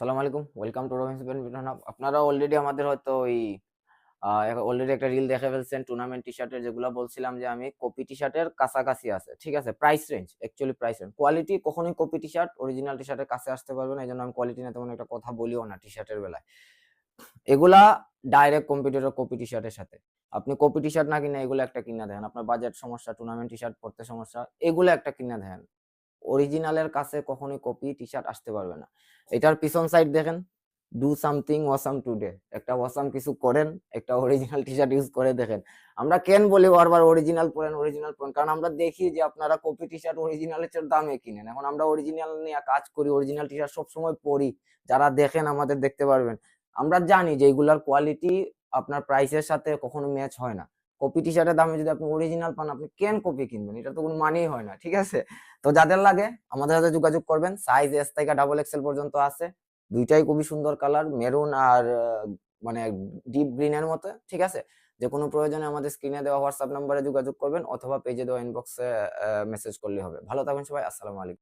সালাম আলাইকুম, welcome to Robbins আপনারা অলরেডি আমাদের হয়তো ওই অলরেডি একটা রিল দেখে ফেলছেন টুর্নামেন্ট টি শার্টের, যেগুলো বলছিলাম যে আমি কপি টি শার্টের কাছাকাছি আছে। ঠিক আছে, price range actually price range quality কখনোই কপি টি শার্ট অরিজিনাল টি শার্টের কাছে আসতে পারবে না। এই জন্য আমি কোয়ালিটি নিয়ে তেমন একটা কথা বলিও না টি শার্টের বেলায়। এগুলা ডাইরেক্ট কম্পিটিটর কপি টি শার্টের সাথে। আপনি কপি টি শার্ট না কিনে এগুলো একটা কিনা দেখেন, আপনার বাজেট সমস্যা, টুর্নামেন্ট টি শার্ট পরতে সমস্যা, এগুলো একটা কিনা দেখেন। অরিজিনালের কাছে কখনোই কপি টি শার্ট আসতে পারবে না। এটার পিছন সাইড দেখেন, ডু সামথিং ওয়াসাম টুডে, একটা ওয়াসাম কিছু করেন, একটা অরিজিনাল টি শার্ট ইউজ করে দেখেন। আমরা কেন বলি বারবার অরিজিনাল পরেন অরিজিনাল পরেন, কারণ আমরা দেখি যে আপনারা কপি টি শার্ট অরিজিনালের চেয়ে দামে কিনেন। এখন আমরা অরিজিনাল নিয়ে কাজ করি, অরিজিনাল টি শার্ট সবসময় পরি, যারা দেখেন আমাদের দেখতে পারবেন। আমরা জানি যে এগুলার কোয়ালিটি আপনার প্রাইসের সাথে কখনো ম্যাচ হয় না। কপি টি শার্টের দামে যদি আপনি অরিজিনাল পান, আপনি কেন কপি কিনবেন? এটা তো কোনো মানেই হয় না। ঠিক আছে, তো যাদের লাগে আমাদের সাথে যোগাযোগ করবেন। সাইজ এস থেকে ডাবল এক্সেল পর্যন্ত আছে। দুইটাই খুবই সুন্দর কালার, মেরুন আর মানে ডিপ গ্রিন এর মতো। ঠিক আছে, যে কোনো প্রয়োজনে আমাদের স্ক্রিনে দেওয়া হোয়াটসঅ্যাপ নাম্বারে যোগাযোগ করবেন, অথবা পেজে দেওয়া ইনবক্সে মেসেজ করলে হবে। ভালো থাকবেন সবাই, আসসালামু আলাইকুম।